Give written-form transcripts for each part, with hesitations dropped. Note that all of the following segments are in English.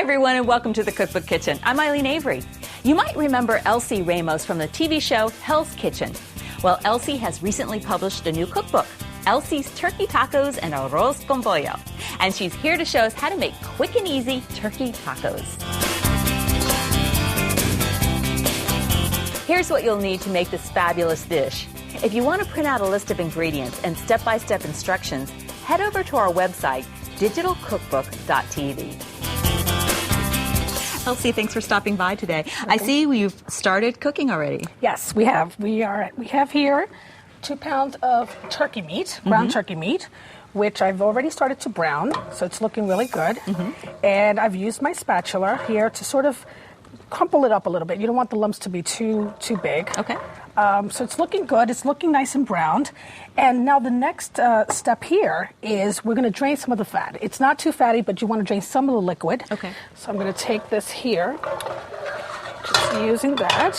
everyone, and welcome to the Cookbook Kitchen. I'm Eileen Avery. You might remember Elsie Ramos from the TV show Hell's Kitchen. Well, Elsie has recently published a new cookbook, Elsie's Turkey Tacos and Arroz con Pollo. And she's here to show us how to make quick and easy turkey tacos. Here's what you'll need to make this fabulous dish. If you want to print out a list of ingredients and step-by-step instructions, head over to our website, digitalcookbook.tv. Elsie, thanks for stopping by today. I see you've started cooking already. Yes, we have. We have here 2 pounds of turkey meat, ground turkey meat, which I've already started to brown, so it's looking really good. And I've used my spatula here to sort of crumple it up a little bit. You don't want the lumps to be too big. Okay. So it's looking good. It's looking nice and browned. And now the next step here is we're going to drain some of the fat. It's not too fatty, but you want to drain some of the liquid. Okay. So I'm going to take this here, just using that.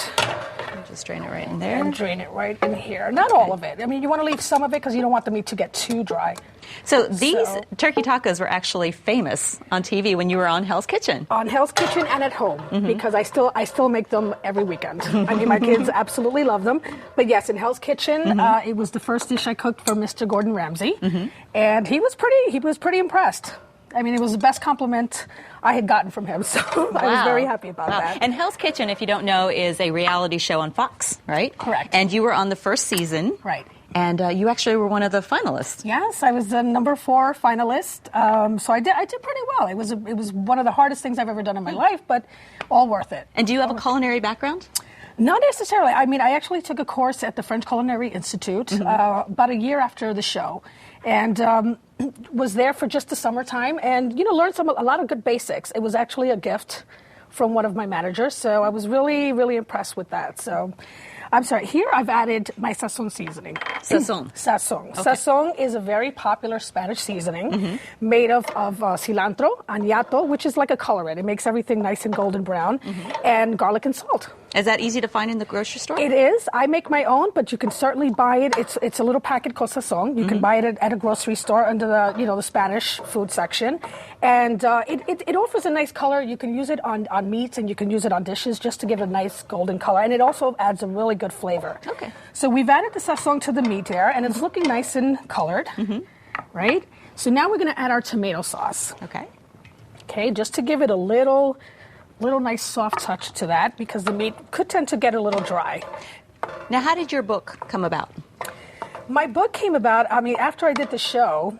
Just drain it right in there. And drain it right in here. Not all of it. I mean, you want to leave some of it because you don't want the meat to get too dry. So these turkey tacos were actually famous on TV when you were on Hell's Kitchen. On Hell's Kitchen and at home, because I still make them every weekend. I mean, my kids absolutely love them. But yes, in Hell's Kitchen, it was the first dish I cooked for Mr. Gordon Ramsay, and he was pretty impressed. I mean, it was the best compliment I had gotten from him, so I was very happy about that. And Hell's Kitchen, if you don't know, is a reality show on Fox, right? Correct. And you were on the first season. Right. And you actually were one of the finalists. Yes, I was the number 4 finalist. So I did pretty well. It was one of the hardest things I've ever done in my life, but all worth it. And do you have a culinary background? Not necessarily. I mean, I actually took a course at the French Culinary Institute about a year after the show, and was there for just the summertime, and learned a lot of good basics. It was actually a gift from one of my managers, so I was really, really impressed with that. So, I'm sorry. Here I've added my sazon seasoning. Sazon. Sazon. Okay. Sazon is a very popular Spanish seasoning made of cilantro, añato, which is like a colorant. It makes everything nice and golden brown, and garlic and salt. Is that easy to find in the grocery store? It is. I make my own, but you can certainly buy it. It's a little packet called sazon. You can buy it at a grocery store under the Spanish food section, and it offers a nice color. You can use it on meats, and you can use it on dishes just to give it a nice golden color, and it also adds a really good flavor. Okay. So we've added the sazon to the meat here, and it's looking nice and colored, right? So now we're going to add our tomato sauce. Okay, just to give it a little nice soft touch to that, because the meat could tend to get a little dry. Now, how did your book come about? My book came about, after I did the show,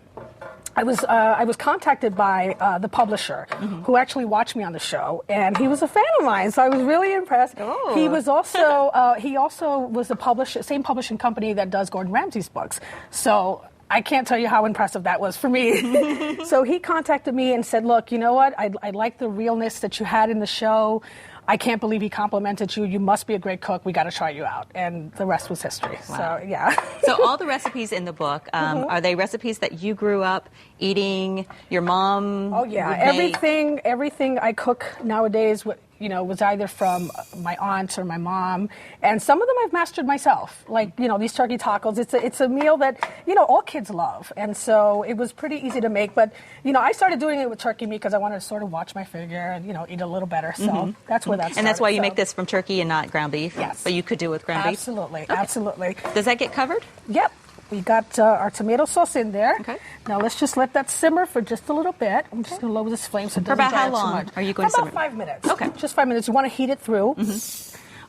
I was contacted by the publisher who actually watched me on the show, and he was a fan of mine, so I was really impressed. Oh. He was also he also was the same publishing company that does Gordon Ramsay's books. So I can't tell you how impressive that was for me. So he contacted me and said, look, you know what? I like the realness that you had in the show. I can't believe he complimented you. You must be a great cook. We got to try you out. And the rest was history. Wow. So, yeah. So all the recipes in the book, are they recipes that you grew up eating, your mom? Oh, yeah. Everything I cook nowadays, was either from my aunt or my mom, and some of them I've mastered myself. Like, these turkey tacos, it's a meal that, all kids love, and so it was pretty easy to make, but, I started doing it with turkey meat because I wanted to sort of watch my figure and, eat a little better, so that's where that started. And that's why you make this from turkey and not ground beef? Yes. But you could do it with ground beef? Absolutely, absolutely. Does that get covered? Yep. We got our tomato sauce in there. Okay. Now let's just let that simmer for just a little bit. I'm just going to lower this flame so it doesn't For about how dry out too long much. are you going to For simmer? about 5 minutes. Okay. Just 5 minutes. You want to heat it through. I'm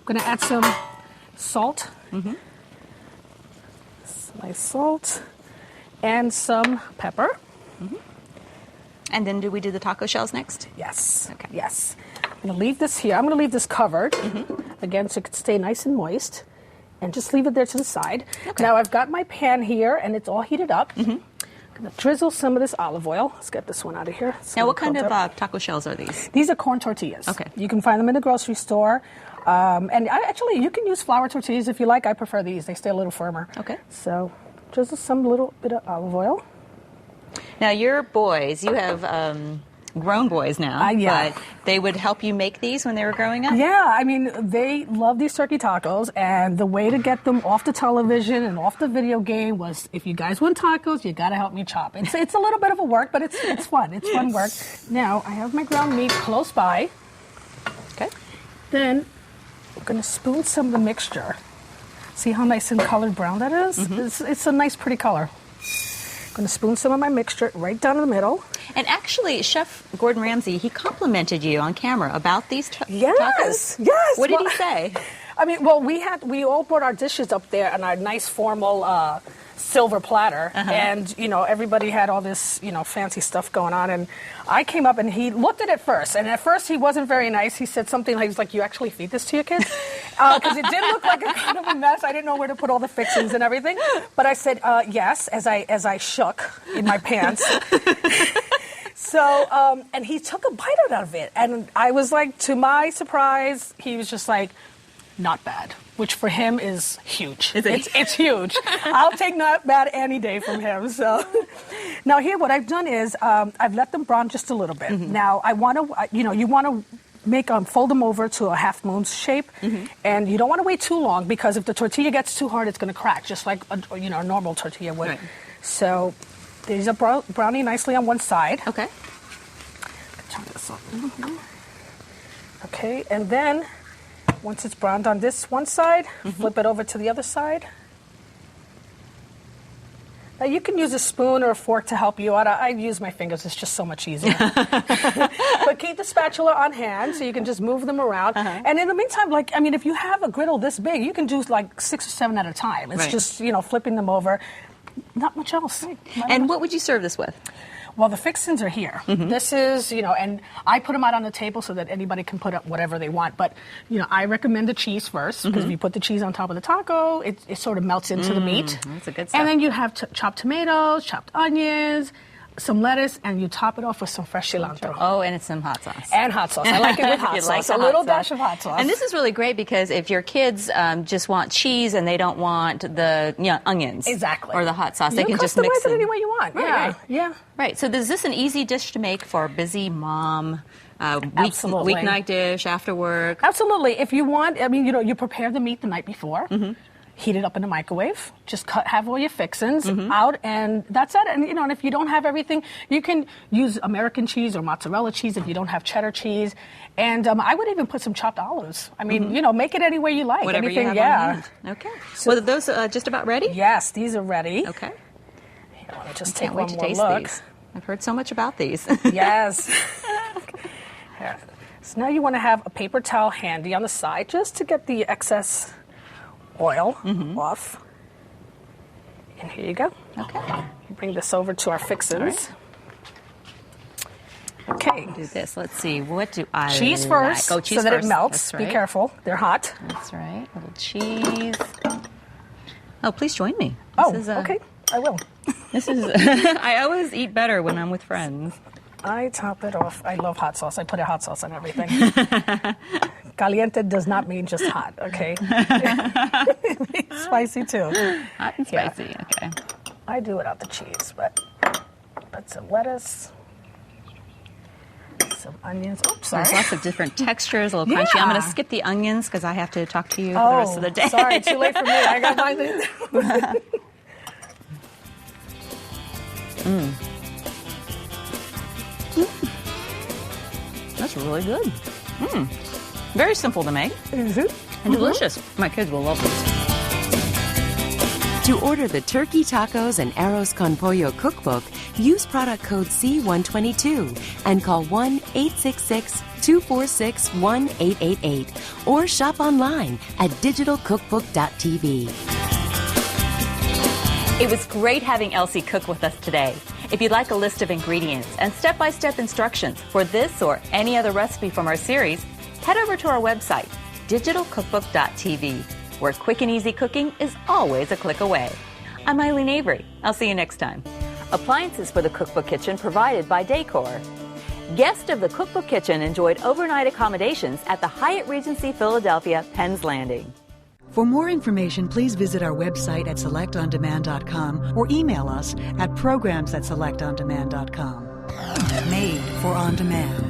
going to add some salt. Some nice salt. And some pepper. And then do we do the taco shells next? Yes. Okay. Yes. I'm going to leave this here. I'm going to leave this covered, again, so it can stay nice and moist. And just leave it there to the side. Okay. Now I've got my pan here, and it's all heated up. I'm going to drizzle some of this olive oil. Let's get this one out of here. Now, what kind of taco shells are these? These are corn tortillas. Okay. You can find them in the grocery store. And you can use flour tortillas if you like. I prefer these. They stay a little firmer. Okay. So drizzle some little bit of olive oil. Now, your boys, you have grown boys now, yeah. but they would help you make these when they were growing up? Yeah, I mean, they love these turkey tacos, and the way to get them off the television and off the video game was, if you guys want tacos, you got to help me chop. It's a little bit of a work, but it's fun. It's fun work. Now, I have my ground meat close by. Okay. Then I'm going to spoon some of the mixture. See how nice and colored brown that is? Mm-hmm. It's a nice, pretty color. I'm going to spoon some of my mixture right down in the middle. And actually, Chef Gordon Ramsay, he complimented you on camera about these tacos. Yes. What did he say? I mean, well, we all brought our dishes up there on our nice formal silver platter, and everybody had all this fancy stuff going on, and I came up and he looked at it first, and at first he wasn't very nice. He said something like, he's like, "You actually feed this to your kids?" Because it did look like a kind of a mess. I didn't know where to put all the fixings and everything, but I said yes as I shook in my pants. So and he took a bite out of it, and I was like, to my surprise, he was just like, "Not bad," which for him is huge. It's huge. I'll take not bad any day from him. So now here, what I've done is I've let them brown just a little bit. Mm-hmm. Now I want to, you want to make fold them over to a half moon shape, and you don't want to wait too long, because if the tortilla gets too hard, it's going to crack, just like a normal tortilla would. Right. So these are browning nicely on one side. Okay. Turn this up. Okay, and then once it's browned on this one side, flip it over to the other side. Now you can use a spoon or a fork to help you out. I use my fingers, it's just so much easier. But keep the spatula on hand so you can just move them around. And in the meantime, if you have a griddle this big, you can do like 6 or 7 at a time. It's just, flipping them over. Not much else. And what would you serve this with? Well, the fixins are here. This is, and I put them out on the table so that anybody can put up whatever they want. But, I recommend the cheese first, because if you put the cheese on top of the taco, it sort of melts into the meat. That's a good stuff. And then you have chopped tomatoes, chopped onions, some lettuce, and you top it off with some fresh cilantro. Oh, and it's some hot sauce. And hot sauce. I like it with hot sauce. A little dash of hot sauce. And this is really great, because if your kids just want cheese and they don't want the onions, exactly, or the hot sauce, they can just mix it any way you want. Right, yeah. Right. So is this an easy dish to make for a busy mom? Absolutely. Weeknight dish after work? Absolutely. If you want, you prepare the meat the night before. Heat it up in the microwave. Just have all your fixins out, and that's it. And and if you don't have everything, you can use American cheese or mozzarella cheese if you don't have cheddar cheese. And I would even put some chopped olives. I mean, make it any way you like. Whatever anything, you have on hand. Okay. So are those just about ready? Yes, these are ready. Okay. I want to just I take can't one wait to more taste look. these. I've heard so much about these. Yes. Here. So now you want to have a paper towel handy on the side, just to get the excess oil off. And here you go. Okay. Bring this over to our fixins. Okay. Do this. Let's see. What do I cheese first, like? Oh, cheese so that first. it melts. That's right. Be careful. They're hot. That's right. A little cheese. Oh, please join me. Okay. I will. This is. I always eat better when I'm with friends. I top it off. I love hot sauce. I put a hot sauce on everything. Caliente does not mean just hot, okay? It's spicy too. Hot and spicy, okay. I do without the cheese, but put some lettuce, some onions. Oops, sorry. There's lots of different textures, a little crunchy. I'm going to skip the onions because I have to talk to you for the rest of the day. Sorry, too late for me. I got my thing. That's really good. Very simple to make and delicious. My kids will love this. To order the Turkey Tacos and Arroz con Pollo cookbook, use product code C122 and call 1-866-246-1888 or shop online at digitalcookbook.tv. It was great having Elsie cook with us today. If you'd like a list of ingredients and step-by-step instructions for this or any other recipe from our series, head over to our website, digitalcookbook.tv, where quick and easy cooking is always a click away. I'm Eileen Avery. I'll see you next time. Appliances for the Cookbook Kitchen provided by Decor. Guests of the Cookbook Kitchen enjoyed overnight accommodations at the Hyatt Regency Philadelphia, Penn's Landing. For more information, please visit our website at selectondemand.com or email us at programs@selectondemand.com. Made for on demand.